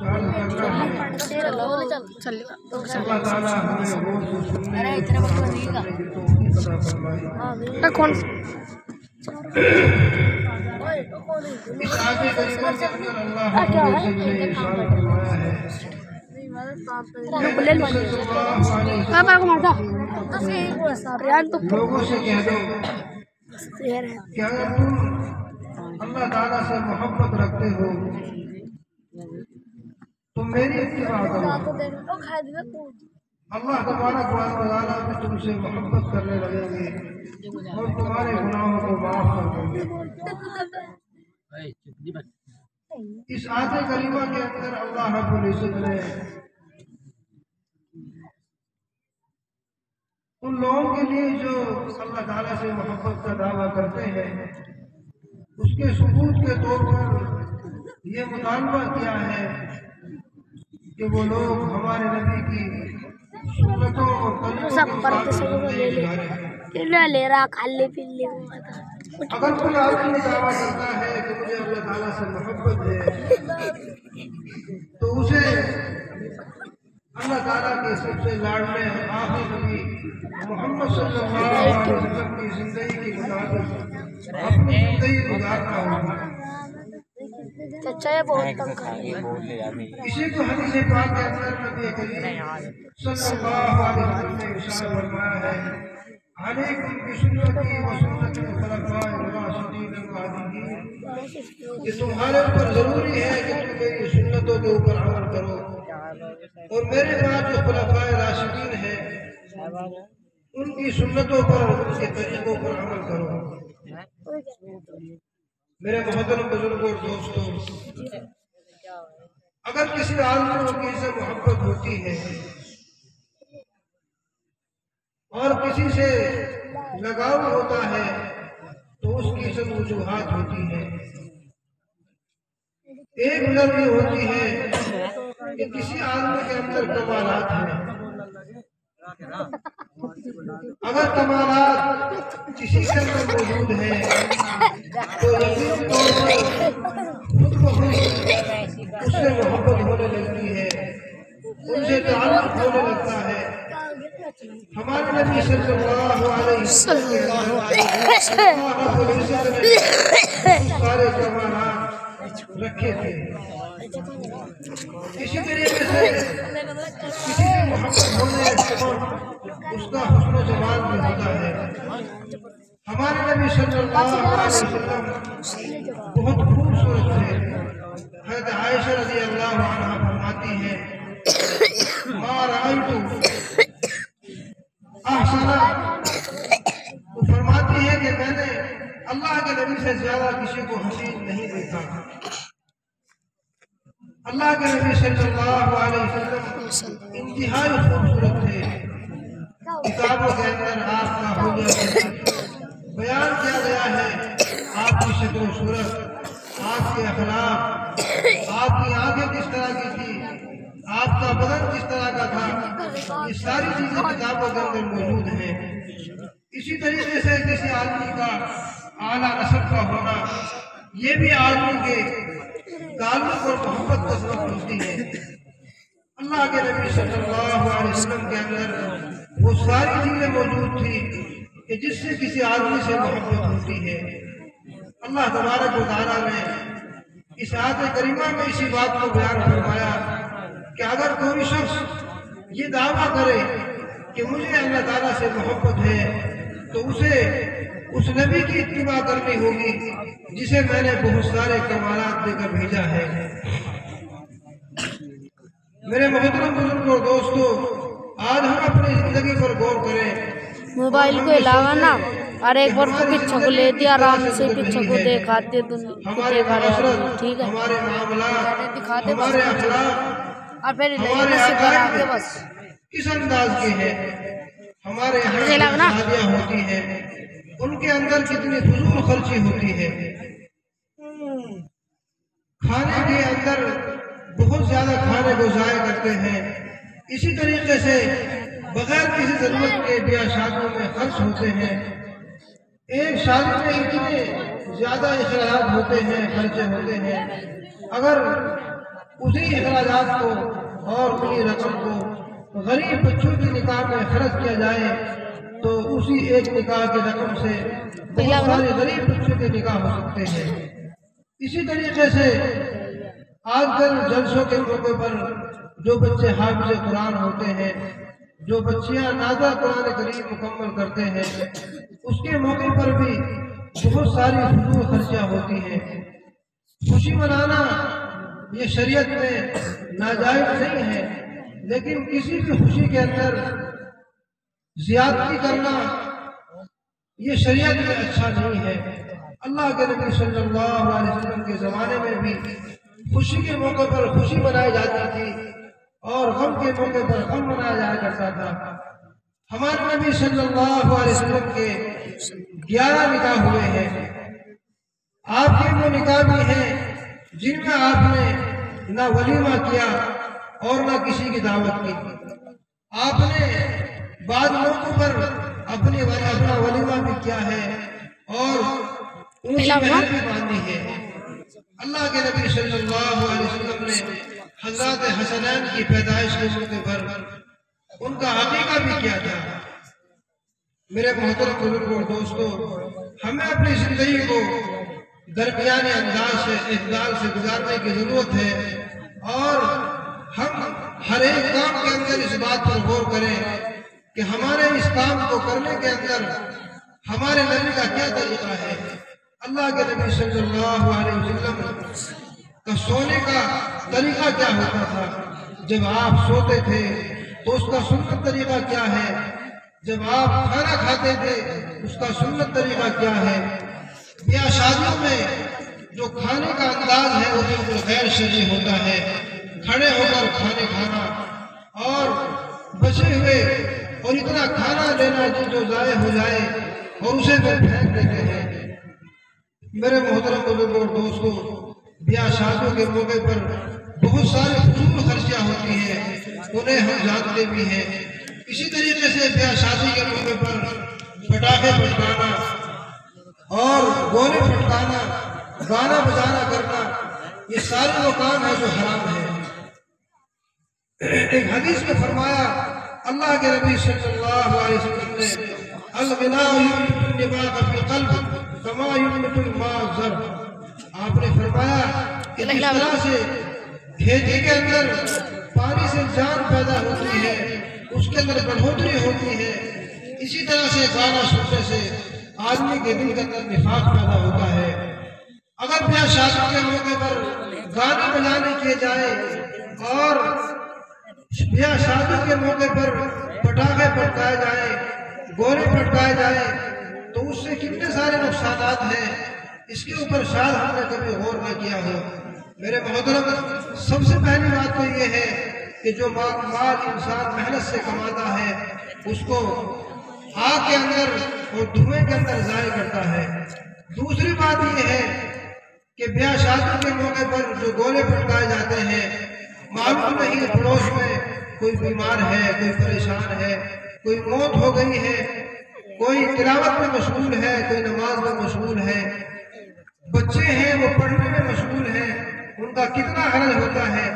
चालू करना है। अल्लाह ताला हमें गौर से सुनने और करने की तौफीक अता फरमाए। इस आयत करीमा के अंदर अल्लाह रब्बुल इज्जत ने इरशाद फरमाया है, लोगों से कह दो कि अगर तुम अल्लाह ताला से मोहब्बत रखते हो तो मेरी इत्तिबा करो। अल्लाह तबारक व तआला भी तुमसे मोहब्बत करने लगेंगे और तुम्हारे गुनाहों को माफ कर देंगे। इस आयत करीमा के अंदर अल्लाह रब्बुल इज्जत ने उन लोगों के लिए जो अल्लाह ताला से मोहब्बत का दावा करते हैं उसके सबूत के तौर पर ये मुतालबा किया है कि वो लोग हमारे नबी की सुन्नतों और तरीकों के अगर कोई आदमी दावा करता है कि मुझे अल्लाह ताला से मोहब्बत है तो उसे अल्लाह ताला के सबसे लाडले आखिरी नबी मोहम्मद सल्लल्लाहु अलैहि वसल्लम की जिंदगी के मुताबिक अपनी जिंदगी गुजारना होगा। इसी को हदीस पाक के अंदर नबी करीम सल्लल्लाहु अलैहि वसल्लम ने इरशाद फरमाया है, अलैकुम बिसुन्नती व सुन्नतिल खुलफाए राशिदीन अल-महदीयीन, कि तुम्हारे ऊपर जरूरी है कि तुम मेरी सुन्नतों के ऊपर अमल करो और मेरे बाद जो खुलफाए राशिदीन हैं उनकी सुन्नतों पर उनके तरीकों पर अमल करो। मेरे मोहतरम बुजुर्गों और दोस्तों, अगर किसी आदमी को किसी से मोहब्बत होती है और किसी से लगाव होता है तो उसकी सब वजूहात होती है। एक वजह ये होती है कि किसी आदमी के अंदर कमालात हैं। अगर कमालात किसी के अंदर मौजूद है तो यकीन तौर पर खुद ब खुद उससे मोहब्बत होने लगती है, उनसे ताल्लुक होने लगता है। हमारे नबी सल्लल्लाहु अलैहि वसल्लम सारे कमालात रखे थे। इसी तरीके से किसी से मोहब्बत होने उसका हुस्न जमाल भी होता है। हमारे नबी सल्लल्लाहु अलैहि वसल्लम बहुत खूबसूरत थे। हज़रत आयशा रज़ी अल्लाह अन्हा फरमाती हैं, मा रायतु अहसना, वो फरमाती है कि मैंने अल्लाह के नबी से ज्यादा किसी को हसीन नहीं देखा। अल्लाह के नबी सल्लल्लाहु अलैहि वसल्लम इंतहाई खूबसूरत थे। किताबों के अंदर आपका हुलिया बयान किया गया है, आपकी शक्ल सूरत, आपके अखलाक, आपकी आंखें किस तरह की थी, आपका बदन किस तरह का था, ये सारी चीजें किताबों के अंदर मौजूद हैं। इसी तरीके से किसी आदमी का आला नस्ल का होना ये भी आदमी के ताल्लुक और मोहब्बत का सबब बनती है। अल्लाह के नबी सल्लल्लाहु अलैहि वसल्लम के अंदर वो सारी चीजें मौजूद थी कि जिससे किसी आदमी से मोहब्बत होती है। अल्लाह तबारक व तआला ने इस आयत करीमा में इसी बात को बयान फरमाया कि अगर कोई शख्स ये दावा करे कि मुझे अल्लाह ताला से मोहब्बत है तो उसे उस नबी की इत्तिबा करनी होगी जिसे मैंने बहुत सारे कमालात देकर भेजा है। मेरे मोहतरम बुजुर्गों और दोस्तों, आज हम अपनी जिंदगी पर गौर करें। मोबाइल को हिलावा ना और एक बार तो पीछे को ले दिया, आराम से पीछे को दिखाते हमारे माशरत, ठीक है, हमारे मामलात, दिखाते हमारे अखलाक और फिर हमारे बस किस अंदाज के हैं। हमारे यहाँ शादियाँ होती हैं, उनके अंदर कितनी फजूल खर्ची होती है। खाने के अंदर बहुत ज्यादा खाने को जाया करते हैं। इसी तरीके से बगैर किसी जरूरत के ब्याह शादियों में खर्च होते हैं। एक शादी में इतने ज्यादा इखराज होते हैं, खर्चे होते हैं। अगर اسی اخراجات کو اور انہی رقم کو غریب بچوں کی نکاح میں خرچ کیا جائے تو اسی ایک نکاح کی رقم سے بہت سارے غریب بچوں کے نکاح ہو سکتے ہیں۔ اسی طریقے سے آج کل جلسوں کے موقع پر جو بچے حافظ قرآن ہوتے ہیں، جو بچیاں نازا قرآن کریم مکمل کرتے ہیں، اس کے موقع پر بھی بہت ساری فضول خرچیاں ہوتی ہیں۔ خوشی منانا یہ شریعت میں ناجائز نہیں ہے، لیکن کسی بھی خوشی کے اندر زیادتی کرنا یہ شریعت میں اچھا نہیں ہے۔ اللہ کے نبی صلی اللہ علیہ وسلم کے زمانے میں بھی خوشی کے موقع پر خوشی منائی جاتی تھی اور غم کے موقع پر غم منایا جایا کرتا تھا۔ ہمارے نبی صلی اللہ علیہ وسلم کے 11 نکاح ہوئے ہیں۔ آپ کے وہ نکاح بھی ہیں جن میں آپ نے نہ ولیمہ کیا اور نہ کسی کی دعوت کی۔ آپ نے بعض موقعوں پر اپنا ولیمہ بھی کیا ہے اور اونچی مہر بھی باندھی ہے۔ اللہ کے نبی صلی اللہ علیہ وسلم نے حضرات حسنین کی پیدائش کے موقع پر ان کا عقیقہ بھی کیا تھا۔ میرے محترم بزرگوں اور دوستوں، ہمیں اپنی زندگی کو درمیانے انداز سے اعتدال سے گزارنے کی ضرورت ہے اور ہم ہر ایک کام کے اندر اس بات پر غور کریں کہ ہمارے اس کام کو کرنے کے اندر ہمارے نبی کا کیا طریقہ ہے۔ اللہ کے نبی صلی اللہ علیہ وسلم کا سونے کا طریقہ کیا ہوتا تھا؟ جب آپ سوتے تھے تو اس کا سنت طریقہ کیا ہے؟ جب آپ کھانا کھاتے تھے اس کا سنت طریقہ کیا ہے؟ بیاہ شادیوں میں جو کھانے کا انداز ہے وہ بالکل غیر شرعی ہوتا ہے۔ کھڑے ہو کر کھانے کھانا اور بچے ہوئے اور اتنا کھانا لینا جو ضائع ہو جائے اور اسے پھر پھینک دیتے ہیں۔ میرے محترم بزرگوں اور دوستوں، بیاہ شادیوں کے موقع پر بہت سارے فضول خرچیاں ہوتی ہیں، انہیں ہم جانتے بھی ہیں۔ اسی طریقے سے بیاہ شادی کے موقع پر پٹاخے پھٹکانا اور گولے پھٹکانا، گانا بجانا کرنا، یہ سارے وہ کام ہیں جو حرام ہیں۔ ایک حدیث میں فرمایا اللہ کے نبی صلی اللہ علیہ وسلم نے الغناء ينبت النبات في القلب كما ينبت الماء الزرع۔ آپ نے فرمایا کہ جس طرح سے کھیتی کے اندر پانی سے جان پیدا ہوتی ہے، اس کے اندر بڑھوتری ہوتی ہے، اسی طرح سے گانا سننے سے آدمی کے دل کے اندر نفاق پیدا ہوتا ہے۔ اگر بیاہ شادی کے موقع پر گانے بجانے کیے جائے اور بیاہ شادی کے موقع پر پٹاخے پھٹکائے جائے، گولے پھٹکائے جائے تو اس سے کتنے سارے نقصانات ہیں، اس کے اوپر شاید ہم نے کبھی غور نہ کیا ہو۔ میرے محترم، سب سے پہلی بات تو یہ ہے کہ جو مال انسان محنت سے کماتا ہے اس کو آگ کے اندر اور دھوئیں کے اندر ضائع کرتا ہے۔ دوسری بات یہ ہے کہ بیاہ شادی کے موقع پر جو گولے پھٹکائے جاتے ہیں، معلوم نہیں پڑوس میں کوئی بیمار ہے، کوئی پریشان ہے، کوئی موت ہو گئی ہے، کوئی تلاوت میں مشغول ہے، کوئی نماز میں مشغول ہے، بچے ہیں وہ پڑھنے میں مشغول ہیں، ان کا کتنا حرج ہوتا ہے۔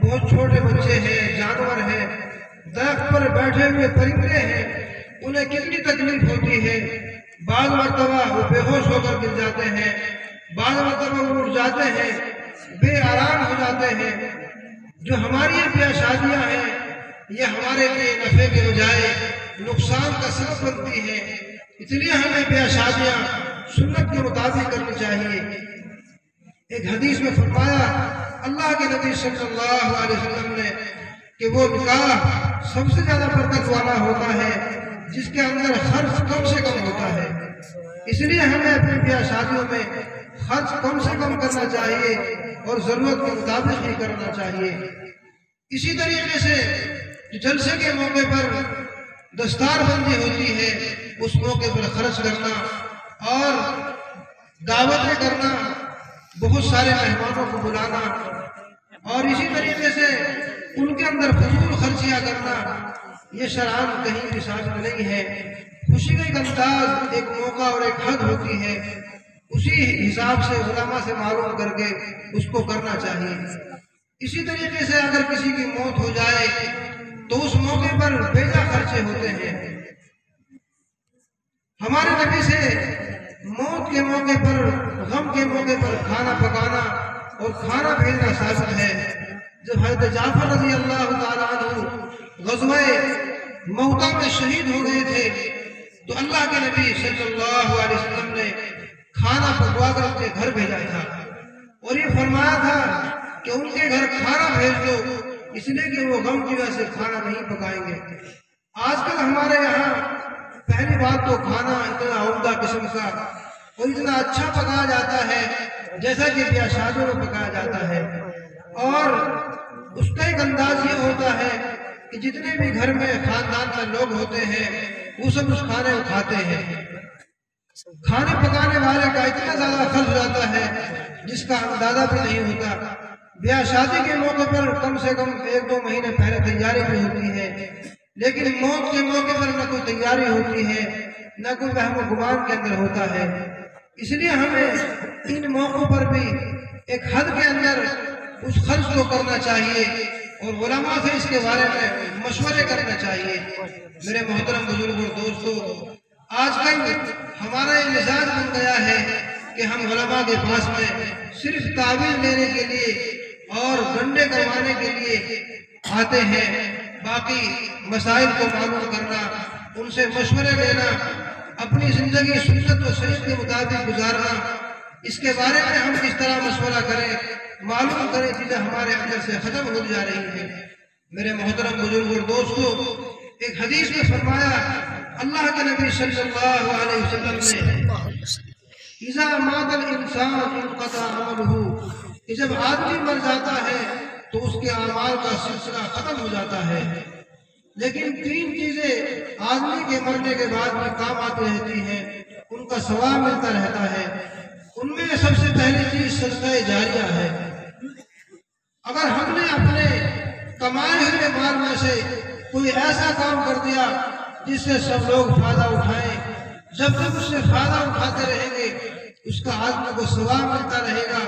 بہت چھوٹے بچے ہیں، جانور ہیں، درخت پر بیٹھے ہوئے پرندے ہیں، انہیں کتنی تکلیف ہوتی ہے۔ بعض مرتبہ وہ بے ہوش ہو کر گر جاتے ہیں، بعض مرتبہ وہ اٹھ جاتے ہیں، بے آرام ہو جاتے ہیں۔ جو ہماری یہ بیاہ شادیاں ہیں یہ ہمارے لیے نفع کے بجائے نقصان کا سبب بنتی ہے، اس لیے ہمیں بیاہ شادیاں سنت کے مطابق کرنی چاہیے۔ ایک حدیث میں فرمایا اللہ کے نبی صلی اللہ علیہ وسلم نے کہ وہ نکاح سب سے زیادہ برکت والا ہوتا ہے جس کے اندر خرچ کم سے کم ہوتا ہے۔ اس لیے ہمیں اپنی بیاہ شادیوں میں خرچ کم سے کم کرنا چاہیے اور ضرورت کے مطابق ہی کرنا چاہیے۔ اسی طریقے سے جلسے کے موقع پر دستار بندی ہوتی ہے، اس موقع پر خرچ کرنا اور دعوتیں کرنا، بہت سارے مہمانوں کو بلانا اور اسی طریقے سے ان کے اندر فضول خرچیاں کرنا، یہ شرعاً کہیں بھی ثابت نہیں ہے۔ خوشی کا ایک انداز، ایک موقع اور ایک حد ہوتی ہے، اسی حساب سے علماء سے معلوم کر کے اس کو کرنا چاہیے۔ इसी तरीके से अगर किसी की मौत हो जाए तो उस मौके पर बेजा खर्चे होते हैं। हमारे नबी से मौत के मौके पर, गम के मौके पर खाना पकाना और खाना भेजना साबित है। जब हज़रत जाफर रज़ी अल्लाह ताला अन्हु ग़ज़वा मौता में शहीद हो गए थे तो अल्लाह के नबी सल्लल्लाहु अलैहि वसल्लम ने खाना पकवा कर अपने घर भेजा था और ये फरमाया था कि उनके घर खाना भेज दो, इसलिए कि वो गम की वजह से खाना नहीं पकाएंगे। आजकल हमारे यहाँ पहली बात तो खाना इतना उम्दा किस्म का और इतना अच्छा पकाया जाता है जैसा कि ब्याह शादियों में पकाया जाता है, और उसका एक अंदाज ये होता है कि जितने भी घर में खानदान में लोग होते हैं वो सब उस खाने को खाते हैं। खाने पकाने वाले का इतना ज्यादा खर्च जाता है जिसका अंदाजा भी नहीं होता। ब्याह शादी के मौके पर कम से कम 1-2 महीने पहले तैयारी भी होती है, लेकिन मौत के मौके पर न कोई तैयारी होती है न कोई वहम गुमान के अंदर होता है। इसलिए हमें इन मौकों पर भी एक हद के अंदर उस खर्च को करना चाहिए और उलमा से इसके बारे में मशवरे करना चाहिए। मेरे मोहतरम बुजुर्ग और दोस्तों, आजकल हमारा ये मिजाज बन गया है कि हम उलमा के पास में सिर्फ तावील लेने के लिए और गंडे करवाने के लिए आते हैं, बाकी मसाइल को मालूम करना, उनसे मशवरे लेना, अपनी जिंदगी सुन्नत और शरीयत के मुताबिक गुजारना, इसके बारे में हम किस तरह मशवरा करें, मालूम करें, चीजें हमारे अंदर से खत्म हो जा रही हैं। मेरे मोहतरम बुजुर्ग और दोस्तों, एक हदीस में फरमाया अल्लाह के नबी सल्लल्लाहु अलैहि वसल्लम ने, इज़ा मातल इंसान इनक़ता अमलुहु, कि जब आदमी मर जाता है तो उसके अमाल का सिलसिला खत्म हो जाता है। लेकिन 3 चीजें आदमी के मरने के बाद में काम आती रहती हैं, उनका सवाब मिलता रहता है। उनमें सबसे पहली चीज सदका जारिया है। अगर हमने अपने कमाए हुए माल में से कोई ऐसा काम कर दिया जिससे सब लोग फायदा उठाएं, जब तक उससे फायदा उठाते रहेंगे उसका आदमी को सवाब मिलता रहेगा,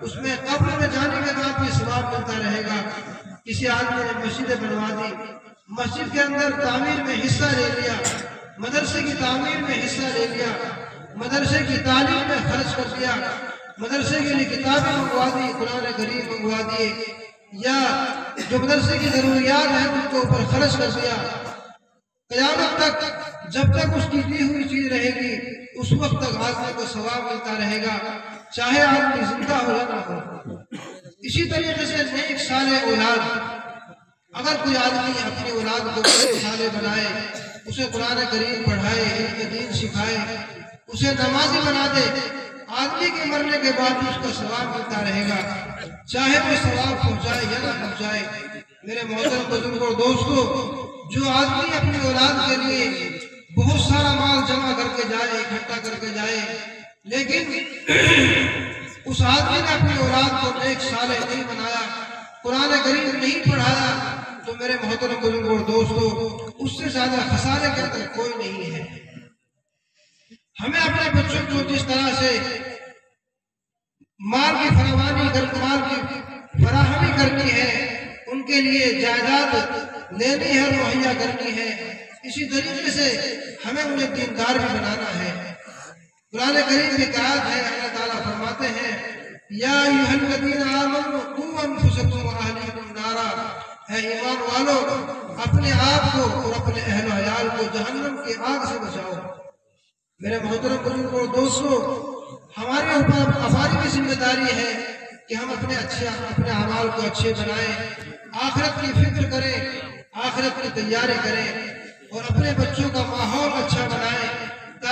उसमें कब्र में जाने के बाद भी सवाब मिलता रहेगा। किसी आदमी ने मस्जिदें बनवा दी, मस्जिद के अंदर तामीर में हिस्सा ले लिया, मदरसे की तामीर में हिस्सा ले लिया, मदरसे की तालीम में खर्च कर दिया, मदरसे के लिए किताबें मंगवा दी, कुरान करीम मंगवा दिए, या जो मदरसे की जरूरियात है उनके ऊपर खर्च कर दिया। क़यामत तक जब तक उसकी दी हुई चीज रहेगी उस वक्त तक आदमी को सवाब मिलता रहेगा, चाहे आदमी जिंदा हो या ना हो। इसी तरीके से नेक साले औलाद, अगर कोई आदमी अपनी औलाद को साले बनाए, उसे कुरान करीम पढ़ाए, इल्म दीन सिखाए, उसे नमाजी बना दे, आदमी के मरने के बाद भी उसका सवाब मिलता रहेगा, चाहे वो सवाब पहुंचाए या ना पहुंचाए। मेरे मोहतरम बुजुर्ग और दोस्तों, जो आदमी अपनी औलाद के लिए बहुत सारा माल जमा करके जाए, इकट्ठा करके जाए, लेकिन उस आदमी ने अपनी औलाद को नेक साले नहीं बनाया, कुरान करीम नहीं पढ़ाया, तो मेरे मोहतरम बुजुर्ग और दोस्तों, उससे ज्यादा खसारे के अंदर कोई नहीं है। हमें अपने बच्चों को जिस तरह से माल की फराहमी करनी है, उनके लिए जायदाद लेनी है, मुहैया करनी है, इसी तरीके से हमें उन्हें दीनदार भी बनाना है। कुरान करीम की आयत है, अल्लाह ताला फरमाते हैं, या अय्युहल्लज़ीना आमनू क़ू अनफुसकुम व अहलीकुम नारा, है ईमान वालों, अपने आप को और अपने अहल अयाल को जहन्नम की आग से बचाओ। मेरे मोहतरम बुजुर्गों और दोस्तों, हमारे ऊपर हमारी भी जिम्मेदारी है कि हम अपने अमाल को अच्छे बनाएं, आखिरत की फिक्र करें, आखिरत की तैयारी करें और अपने बच्चों का माहौल अच्छा बनाएं।